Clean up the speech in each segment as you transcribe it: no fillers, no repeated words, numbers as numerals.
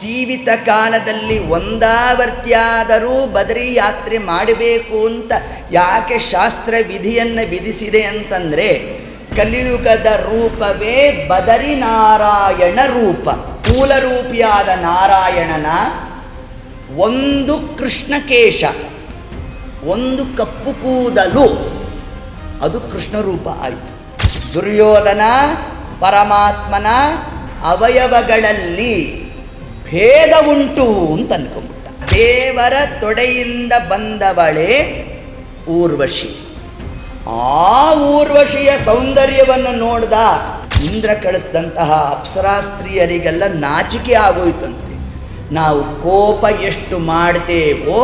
ಜೀವಿತ ಕಾಲದಲ್ಲಿ ಒಂದಾವರ್ತಿಯಾದರೂ ಬದರಿ ಯಾತ್ರೆ ಮಾಡಬೇಕು ಅಂತ ಯಾಕೆ ಶಾಸ್ತ್ರ ವಿಧಿಯನ್ನು ವಿಧಿಸಿದೆ ಅಂತಂದರೆ, ಕಲಿಯುಗದ ರೂಪವೇ ಬದರಿನಾರಾಯಣ ರೂಪ. ಮೂಲರೂಪಿಯಾದ ನಾರಾಯಣನ ಒಂದು ಕೃಷ್ಣಕೇಶ, ಒಂದು ಕಪ್ಪು ಕೂದಲು, ಅದು ಕೃಷ್ಣ ರೂಪ ಆಯಿತು. ದುರ್ಯೋಧನ ಪರಮಾತ್ಮನ ಅವಯವಗಳಲ್ಲಿ ಭೇದ ಉಂಟು ಅಂತ ಅನ್ಕೊಂಬಿಟ್ಟ. ದೇವರ ತೊಡೆಯಿಂದ ಬಂದವಳೇ ಊರ್ವಶಿ. ಆ ಊರ್ವಶಿಯ ಸೌಂದರ್ಯವನ್ನು ನೋಡಿದ ಇಂದ್ರ ಕಳಿಸಿದಂತಹ ಅಪ್ಸರಾ ಸ್ತ್ರೀಯರಿಗೆಲ್ಲ ನಾಚಿಕೆ ಆಗೋಯ್ತಂತೆ. ನಾವು ಕೋಪ ಎಷ್ಟು ಮಾಡ್ತೇವೋ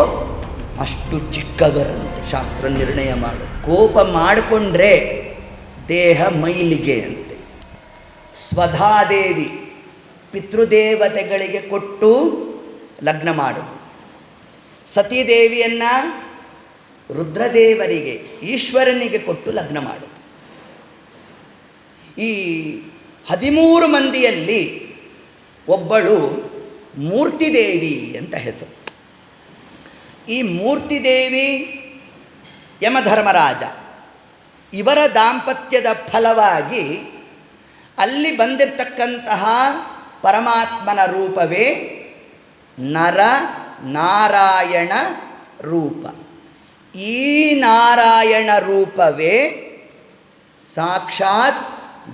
ಅಷ್ಟು ಚಿಕ್ಕವರಂತೆ ಶಾಸ್ತ್ರ ನಿರ್ಣಯ ಮಾಡು. ಕೋಪ ಮಾಡಿಕೊಂಡ್ರೆ ದೇಹ ಮೈಲಿಗೆ ಅಂತೆ. ಸ್ವಧಾದೇವಿ ಪಿತೃದೇವತೆಗಳಿಗೆ ಕೊಟ್ಟು ಲಗ್ನ ಮಾಡೋದು, ಸತೀದೇವಿಯನ್ನು ರುದ್ರದೇವರಿಗೆ ಈಶ್ವರನಿಗೆ ಕೊಟ್ಟು ಲಗ್ನ ಮಾಡೋದು. ಈ 13 ಮಂದಿಯಲ್ಲಿ ಒಬ್ಬಳು ಮೂರ್ತಿದೇವಿ ಅಂತ ಹೆಸರು. ಈ ಮೂರ್ತಿದೇವಿ ಯಮಧರ್ಮರಾಜ ಇವರ ದಾಂಪತ್ಯದ ಫಲವಾಗಿ ಅಲ್ಲಿ ಬಂದಿರತಕ್ಕಂತಹ ಪರಮಾತ್ಮನ ರೂಪವೇ ನರ ನಾರಾಯಣ ರೂಪ. ಈ ನಾರಾಯಣ ರೂಪವೇ ಸಾಕ್ಷಾತ್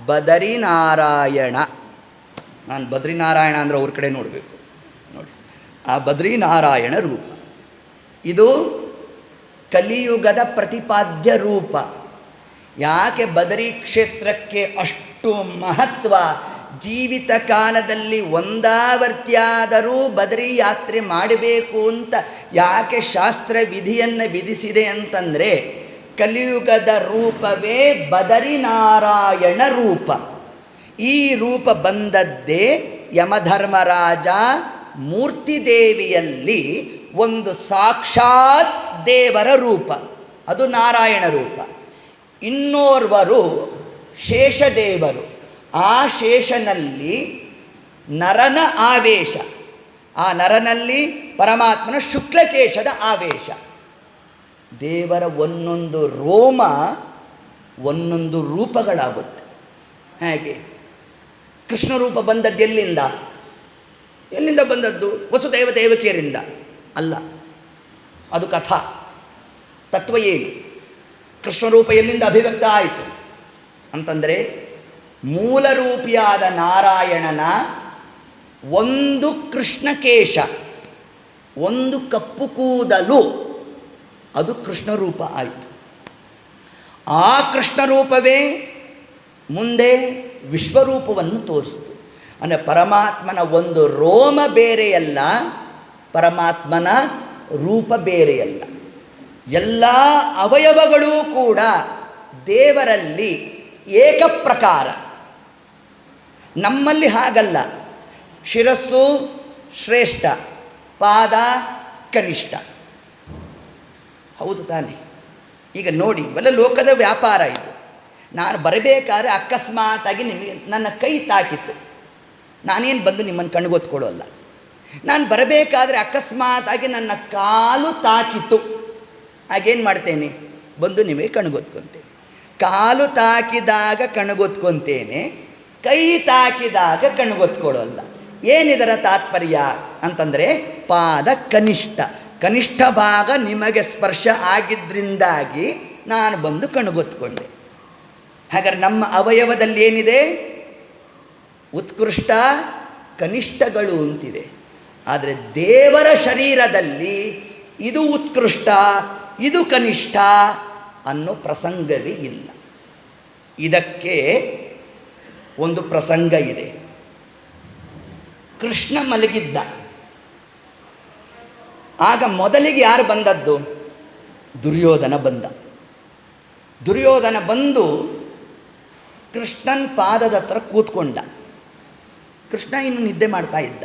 ಬದರಿನಾರಾಯಣ. ನಾನು ಬದ್ರಿನಾರಾಯಣ ಅಂದರೆ ಅವ್ರ ಕಡೆ ನೋಡಬೇಕು ನೋಡಿ. ಆ ಬದ್ರಿನಾರಾಯಣ ರೂಪ ಇದು ಕಲಿಯುಗದ ಪ್ರತಿಪಾದ್ಯ ರೂಪ. ಯಾಕೆ ಬದರಿ ಕ್ಷೇತ್ರಕ್ಕೆ ಅಷ್ಟು ಮಹತ್ವ? ಜೀವಿತ ಕಾಲದಲ್ಲಿ ಒಂದಾವರ್ತಿಯಾದರೂ ಬದರಿ ಯಾತ್ರೆ ಮಾಡಬೇಕು ಅಂತ ಯಾಕೆ ಶಾಸ್ತ್ರ ವಿಧಿಯನ್ನು ವಿಧಿಸಿದೆ ಅಂತಂದರೆ, ಕಲಿಯುಗದ ರೂಪವೇ ಬದರಿನಾರಾಯಣ ರೂಪ. ಈ ರೂಪ ಬಂದದ್ದೇ ಯಮಧರ್ಮರಾಜ ಮೂರ್ತಿದೇವಿಯಲ್ಲಿ ಒಂದು ಸಾಕ್ಷಾತ್ ದೇವರ ರೂಪ, ಅದು ನಾರಾಯಣ ರೂಪ. ಇನ್ನೋರ್ವರು ಶೇಷದೇವರು. ಆ ಶೇಷನಲ್ಲಿ ನರನ ಆವೇಶ, ಆ ನರನಲ್ಲಿ ಪರಮಾತ್ಮನ ಶುಕ್ಲಕೇಶದ ಆವೇಶ. ದೇವರ ಒಂದೊಂದು ರೋಮ ಒಂದೊಂದು ರೂಪಗಳಾಗುತ್ತೆ. ಹೇಗೆ ಕೃಷ್ಣ ರೂಪ ಬಂದದ್ದು ಎಲ್ಲಿಂದ? ಎಲ್ಲಿಂದ ಬಂದದ್ದು? ವಸುದೇವ ದೇವಕಿಯರಿಂದ ಅಲ್ಲ, ಅದು ಕಥಾ ತತ್ವ. ಏನು ಕೃಷ್ಣರೂಪ ಎಲ್ಲಿಂದ ಅಭಿವ್ಯಕ್ತ ಆಯಿತು ಅಂತಂದರೆ, ಮೂಲರೂಪಿಯಾದ ನಾರಾಯಣನ ಒಂದು ಕೃಷ್ಣಕೇಶ, ಒಂದು ಕಪ್ಪು ಕೂದಲು, ಅದು ಕೃಷ್ಣರೂಪ ಆಯಿತು. ಆ ಕೃಷ್ಣರೂಪವೇ ಮುಂದೆ ವಿಶ್ವರೂಪವನ್ನು ತೋರಿಸ್ತು. ಅಂದರೆ ಪರಮಾತ್ಮನ ಒಂದು ರೋಮ ಬೇರೆಯಲ್ಲ, ಪರಮಾತ್ಮನ ರೂಪ ಬೇರೆಯಲ್ಲ. ಎಲ್ಲ ಅವಯವಗಳೂ ಕೂಡ ದೇವರಲ್ಲಿ ಏಕಪ್ರಕಾರ. ನಮ್ಮಲ್ಲಿ ಹಾಗಲ್ಲ. ಶಿರಸ್ಸು ಶ್ರೇಷ್ಠ, ಪಾದ ಕನಿಷ್ಠ. ಹೌದು ತಾನೆ? ಈಗ ನೋಡಿ, ಇವೆಲ್ಲ ಲೋಕದ ವ್ಯಾಪಾರ. ಇದು ನಾನು ಬರಬೇಕಾದ್ರೆ ಅಕಸ್ಮಾತಾಗಿ ನಿಮಗೆ ನನ್ನ ಕೈ ತಾಕಿತ್ತು, ನಾನೇನು ಬಂದು ನಿಮ್ಮನ್ನು ಕಣ್ಗೊತ್ಕೊಳ್ಳೋಲ್ಲ. ನಾನು ಬರಬೇಕಾದ್ರೆ ಅಕಸ್ಮಾತಾಗಿ ನನ್ನ ಕಾಲು ತಾಕಿತ್ತು, ಆಗೇನು ಮಾಡ್ತೇನೆ? ಬಂದು ನಿಮಗೆ ಕಣ್ಗೊತ್ಕೊತೇನೆ. ಕಾಲು ತಾಕಿದಾಗ ಕಣ್ಗೊತ್ಕೊತೇನೆ, ಕೈ ತಾಕಿದಾಗ ಕಣ್ಗೊತ್ಕೊಳ್ಳೋಲ್ಲ. ಏನಿದರ ತಾತ್ಪರ್ಯ ಅಂತಂದರೆ, ಪಾದ ಕನಿಷ್ಠ, ಕನಿಷ್ಠ ಭಾಗ ನಿಮಗೆ ಸ್ಪರ್ಶ ಆಗಿದ್ದರಿಂದಾಗಿ ನಾನು ಬಂದು ಕಣ್ಗೊತ್ಕೊಂಡೆ. ಹಾಗಾದ್ರೆ ನಮ್ಮ ಅವಯವದಲ್ಲಿ ಏನಿದೆ? ಉತ್ಕೃಷ್ಟ ಕನಿಷ್ಠಗಳು ಅಂತಿದೆ. ಆದರೆ ದೇವರ ಶರೀರದಲ್ಲಿ ಇದು ಉತ್ಕೃಷ್ಟ, ಇದು ಕನಿಷ್ಠ ಅನ್ನೋ ಪ್ರಸಂಗವೇ ಇಲ್ಲ. ಇದಕ್ಕೆ ಒಂದು ಪ್ರಸಂಗ ಇದೆ. ಕೃಷ್ಣ ಮಲಗಿದ್ದ. ಆಗ ಮೊದಲಿಗೆ ಯಾರು ಬಂದದ್ದು? ದುರ್ಯೋಧನ ಬಂದ. ದುರ್ಯೋಧನ ಬಂದು ಕೃಷ್ಣನ ಪಾದದ ಹತ್ರ ಕೂತ್ಕೊಂಡ. ಕೃಷ್ಣ ಇನ್ನು ನಿದ್ದೆ ಮಾಡ್ತಾ ಇದ್ದ.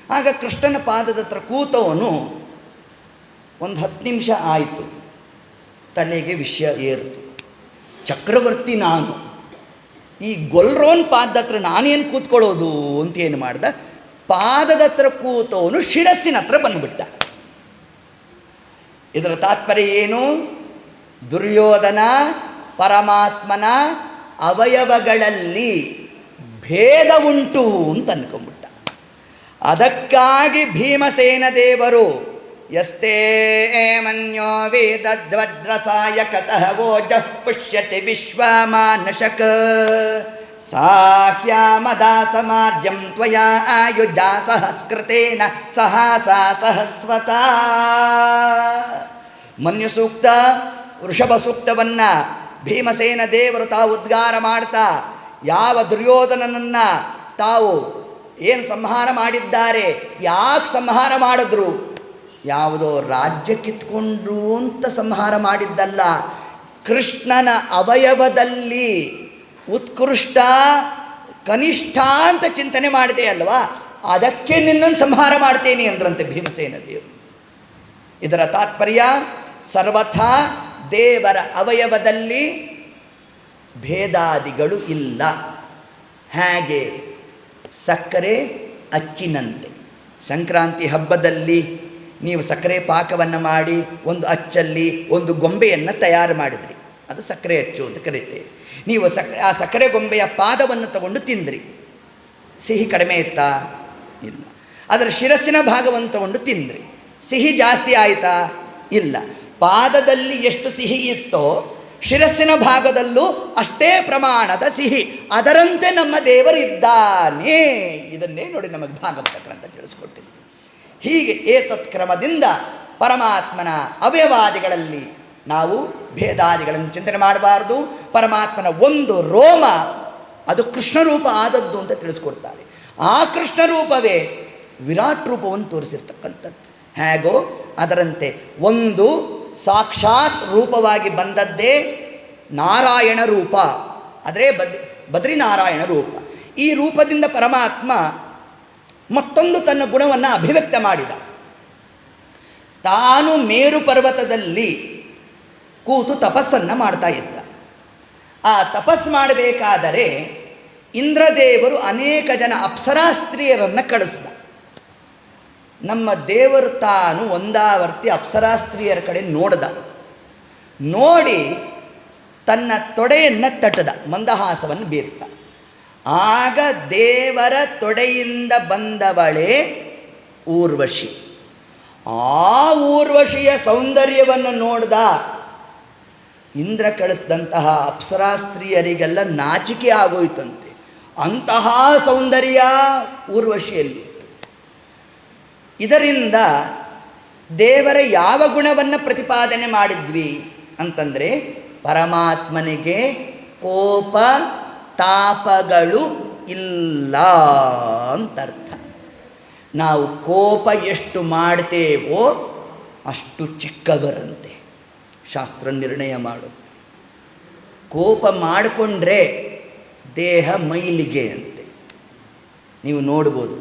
ಆಗ ಕೃಷ್ಣನ ಪಾದದ ಹತ್ರ ಕೂತವನು ಒಂದು 10 ನಿಮಿಷ ಆಯಿತು, ತಲೆಗೆ ವಿಷಯ ಏರ್ತು. ಚಕ್ರವರ್ತಿ ನಾನು, ಈ ಗೊಲ್ರೋನ್ ಪಾದದ ಹತ್ರ ನಾನೇನು ಕೂತ್ಕೊಳ್ಳೋದು ಅಂತ ಏನು ಮಾಡ್ದ? ಪಾದದ ಹತ್ರ ಕೂತವನು ಶಿರಸ್ಸಿನ ಹತ್ರ ಬಂದುಬಿಟ್ಟ. ಇದರ ತಾತ್ಪರ್ಯ ಏನು? ದುರ್ಯೋಧನ ಪರಮಾತ್ಮನ ಅವಯವಗಳಲ್ಲಿ ಭೇದ ಉಂಟು ಅಂತ ಅನ್ಕೊಂಡ್ಬಿಟ್ಟ. ಅದಕ್ಕಾಗಿ ಭೀಮಸೇನ ದೇವರು ಯಸ್ತೇ ಮನ್ಯೋ ವೇದಧ್ವಜ್ರಸಾಯಕ ಸಹವೋಜ ಪುಷ್ಯತಿ ವಿಶ್ವಮಾನಶಕ ಸಾಹ್ಯಾಮದಾಸಮಾರ್ಯಂ ತ್ವಯಾ ಆಯುಜಾ ಸಹಸ್ಕೃತೇನ ಸಹಸಾ ಸಹಸ್ವತ. ಮನ್ಯು ಸೂಕ್ತ, ವೃಷಭ ಸೂಕ್ತವನ್ನು ಭೀಮಸೇನ ದೇವರು ತಾವು ಉದ್ಗಾರ ಮಾಡ್ತಾ ಯಾವ ದುರ್ಯೋಧನನನ್ನು ತಾವು ಏನು ಸಂಹಾರ ಮಾಡಿದ್ದಾರೆ, ಯಾಕೆ ಸಂಹಾರ ಮಾಡಿದ್ರು? ಯಾವುದೋ ರಾಜ್ಯ ಕಿತ್ಕೊಂಡ್ರು ಅಂತ ಸಂಹಾರ ಮಾಡಿದ್ದಲ್ಲ, ಕೃಷ್ಣನ ಅವಯವದಲ್ಲಿ ಉತ್ಕೃಷ್ಟ ಕನಿಷ್ಠ ಅಂತ ಚಿಂತನೆ ಮಾಡಿದೆ ಅಲ್ವಾ, ಅದಕ್ಕೆ ನಿನ್ನನ್ನು ಸಂಹಾರ ಮಾಡ್ತೇನೆ ಅಂದ್ರಂತೆ ಭೀಮಸೇನ ದೇವರು. ಇದರ ತಾತ್ಪರ್ಯ ಸರ್ವಥಾ ದೇವರ ಅವಯವದಲ್ಲಿ ಭೇದಾದಿಗಳು ಇಲ್ಲ. ಹೇಗೆ? ಸಕ್ಕರೆ ಅಚ್ಚಿನಂತೆ. ಸಂಕ್ರಾಂತಿ ಹಬ್ಬದಲ್ಲಿ ನೀವು ಸಕ್ಕರೆ ಪಾಕವನ್ನು ಮಾಡಿ ಒಂದು ಅಚ್ಚಲ್ಲಿ ಒಂದು ಗೊಂಬೆಯನ್ನು ತಯಾರು ಮಾಡಿದ್ರಿ, ಅದು ಸಕ್ಕರೆ ಅಚ್ಚು ಅಂತ ಕರೀತೇವೆ. ನೀವು ಆ ಸಕ್ಕರೆ ಗೊಂಬೆಯ ಪಾದವನ್ನು ತಗೊಂಡು ತಿಂದ್ರಿ, ಸಿಹಿ ಕಡಿಮೆ ಇತ್ತಾ? ಇಲ್ಲ. ಅದರ ಶಿರಸ್ಸಿನ ಭಾಗವನ್ನು ತಗೊಂಡು ತಿಂದ್ರಿ, ಸಿಹಿ ಜಾಸ್ತಿ ಆಯಿತಾ? ಇಲ್ಲ. ಪಾದದಲ್ಲಿ ಎಷ್ಟು ಸಿಹಿ ಇತ್ತೋ ಶಿರಸ್ಸಿನ ಭಾಗದಲ್ಲೂ ಅಷ್ಟೇ ಪ್ರಮಾಣದ ಸಿಹಿ. ಅದರಂತೆ ನಮ್ಮ ದೇವರಿದ್ದಾನೆ. ಇದನ್ನೇ ನೋಡಿ ನಮಗೆ ಭಾಗವತ ಗ್ರಂಥ ತಿಳಿಸ್ಕೊಟ್ಟಿದ್ದು. ಹೀಗೆ ಏತತ್ ಕ್ರಮದಿಂದ ಪರಮಾತ್ಮನ ಅವಯವಾದಿಗಳಲ್ಲಿ ನಾವು ಭೇದಾದಿಗಳನ್ನು ಚಿಂತನೆ ಮಾಡಬಾರ್ದು. ಪರಮಾತ್ಮನ ಒಂದು ರೋಮ ಅದು ಕೃಷ್ಣ ರೂಪ ಆದದ್ದು ಅಂತ ತಿಳಿಸ್ಕೊಡ್ತಾರೆ. ಆ ಕೃಷ್ಣ ರೂಪವೇ ವಿರಾಟ್ ರೂಪವನ್ನು ತೋರಿಸಿರ್ತಕ್ಕಂಥದ್ದು. ಹೇಗೋ ಅದರಂತೆ ಒಂದು ಸಾಕ್ಷಾತ್ ರೂಪವಾಗಿ ಬಂದದ್ದೇ ನಾರಾಯಣ ರೂಪ, ಆದರೆ ಬದ್ರಿನಾರಾಯಣ ರೂಪ. ಈ ರೂಪದಿಂದ ಪರಮಾತ್ಮ ಮತ್ತೊಂದು ತನ್ನ ಗುಣವನ್ನು ಅಭಿವ್ಯಕ್ತ ಮಾಡಿದ. ತಾನು ಮೇರು ಪರ್ವತದಲ್ಲಿ ಕೂತು ತಪಸ್ಸನ್ನು ಮಾಡ್ತಾ ಇದ್ದ. ಆ ತಪಸ್ಸು ಮಾಡಬೇಕಾದರೆ ಇಂದ್ರದೇವರು ಅನೇಕ ಜನ ಅಪ್ಸರಾ ಸ್ತ್ರೀಯರನ್ನು ಕಳಿಸ್ದ. ನಮ್ಮ ದೇವರು ತಾನು ಒಂದಾವರ್ತಿ ಅಪ್ಸರಾ ಸ್ತ್ರೀಯರ ಕಡೆ ನೋಡ್ದ. ನೋಡಿ ತನ್ನ ತೊಡೆಯನ್ನು ತಟ್ಟದ, ಮಂದಹಾಸವನ್ನು ಬೀರ್ತ. ಆಗ ದೇವರ ತೊಡೆಯಿಂದ ಬಂದವಳೇ ಊರ್ವಶಿ. ಆ ಊರ್ವಶಿಯ ಸೌಂದರ್ಯವನ್ನು ನೋಡ್ದ ಇಂದ್ರ ಕಳಿಸಿದಂತಹ ಅಪ್ಸರಾ ಸ್ತ್ರೀಯರಿಗೆಲ್ಲ ನಾಚಿಕೆ ಆಗೋಯ್ತಂತೆ. ಅಂತಹ ಸೌಂದರ್ಯ ಊರ್ವಶಿಯಲ್ಲಿತ್ತು. ಇದರಿಂದ ದೇವರ ಯಾವ ಗುಣವನ್ನು ಪ್ರತಿಪಾದನೆ ಮಾಡಿದ್ವಿ ಅಂತಂದರೆ, ಪರಮಾತ್ಮನಿಗೆ ಕೋಪ ತಾಪಗಳು ಇಲ್ಲ ಅಂತರ್ಥ. ನಾವು ಕೋಪ ಎಷ್ಟು ಮಾಡ್ತೇವೋ ಅಷ್ಟು ಚಿಕ್ಕವರಂತೆ ಶಾಸ್ತ್ರ ನಿರ್ಣಯ ಮಾಡುತ್ತೆ. ಕೋಪ ಮಾಡಿಕೊಂಡ್ರೆ ದೇಹ ಮೈಲಿಗೆ ಅಂತೆ. ನೀವು ನೋಡ್ಬೋದು,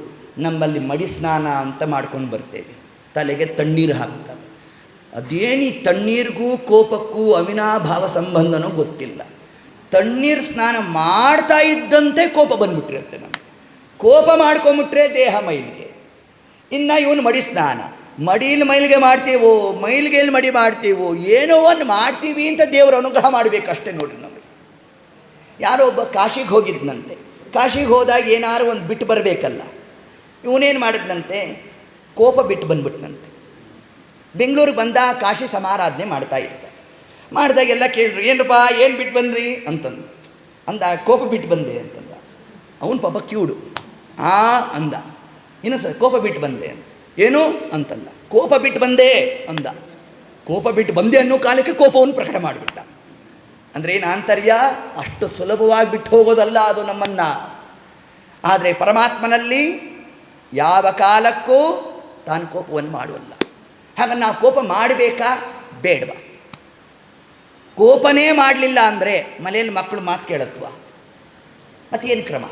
ನಮ್ಮಲ್ಲಿ ಮಡಿ ಸ್ನಾನ ಅಂತ ಮಾಡ್ಕೊಂಡು ಬರ್ತೇವೆ, ತಲೆಗೆ ತಣ್ಣೀರು ಹಾಕ್ತಾರೆ. ಅದೇನು ಈ ತಣ್ಣೀರಿಗೂ ಕೋಪಕ್ಕೂ ಅವಿನಾಭಾವ ಸಂಬಂಧನೂ ಗೊತ್ತಿಲ್ಲ. ತಣ್ಣೀರು ಸ್ನಾನ ಮಾಡ್ತಾ ಇದ್ದಂತೆ ಕೋಪ ಬಂದ್ಬಿಟ್ಟಿರುತ್ತೆ ನಮಗೆ. ಕೋಪ ಮಾಡ್ಕೊಂಬಿಟ್ರೆ ದೇಹ ಮೈಲಿಗೆ. ಇನ್ನು ಇವನು ಮಡಿ ಸ್ನಾನ, ಮಡಿಯಲ್ಲಿ ಮೈಲಿಗೆ ಮಾಡ್ತೀವೋ ಮೈಲಿಗೆಯಲ್ಲಿ ಮಡಿ ಮಾಡ್ತೀವೋ, ಏನೋ ಒಂದು ಮಾಡ್ತೀವಿ ಅಂತ ದೇವರು ಅನುಗ್ರಹ ಮಾಡಬೇಕು ಅಷ್ಟೇ. ನೋಡಿರಿ, ನಮಗೆ ಯಾರೋ ಒಬ್ಬ ಕಾಶಿಗೆ ಹೋಗಿದ್ನಂತೆ. ಕಾಶಿಗೆ ಹೋದಾಗ ಏನಾರು ಒಂದು ಬಿಟ್ಟು ಬರಬೇಕಲ್ಲ. ಇವನೇನು ಮಾಡಿದ್ನಂತೆ, ಕೋಪ ಬಿಟ್ಟು ಬಂದ್ಬಿಟ್ನಂತೆ. ಬೆಂಗಳೂರಿಗೆ ಬಂದ, ಕಾಶಿ ಸಮಾರಾಧನೆ ಮಾಡ್ತಾ ಇದ್ದ. ಮಾಡಿದಾಗೆಲ್ಲ ಕೇಳಿದ್ರು, ಏನಪ್ಪ ಏನು ಬಿಟ್ಟು ಬಂದ್ರಿ ಅಂತಂದು. ಅಂದ, ಕೋಪ ಬಿಟ್ಟು ಬಂದೆ ಅಂತಂದ. ಅವನು ಪಾಪ ಕಿವುಡು. ಅಂದ. ಇನ್ನು ಸರ್ ಕೋಪ ಬಿಟ್ಟು ಬಂದೆ ಅಂತ. ಏನು ಅಂತಂದ. ಕೋಪ ಬಿಟ್ಟು ಬಂದೆ ಅಂದ. ಕೋಪ ಬಿಟ್ಟು ಬಂದೆ ಅನ್ನೋ ಕಾಲಕ್ಕೆ ಕೋಪವನ್ನು ಪ್ರಕಟ ಮಾಡಿಬಿಟ್ಟ. ಅಂದರೆ ಏನು ಆಂತರ್ಯ? ಅಷ್ಟು ಸುಲಭವಾಗಿ ಬಿಟ್ಟು ಹೋಗೋದಲ್ಲ ಅದು ನಮ್ಮನ್ನು. ಆದರೆ ಪರಮಾತ್ಮನಲ್ಲಿ ಯಾವ ಕಾಲಕ್ಕೂ ತಾನು ಕೋಪವನ್ನು ಮಾಡುವಲ್ಲ. ಹಾಗೆ ನಾವು ಕೋಪ ಮಾಡಬೇಕಾ ಬೇಡವಾ? ಕೋಪನೇ ಮಾಡಲಿಲ್ಲ ಅಂದರೆ ಮನೆಯಲ್ಲಿ ಮಕ್ಕಳು ಮಾತು ಕೇಳತ್ವ? ಮತ್ತೇನು ಕ್ರಮ?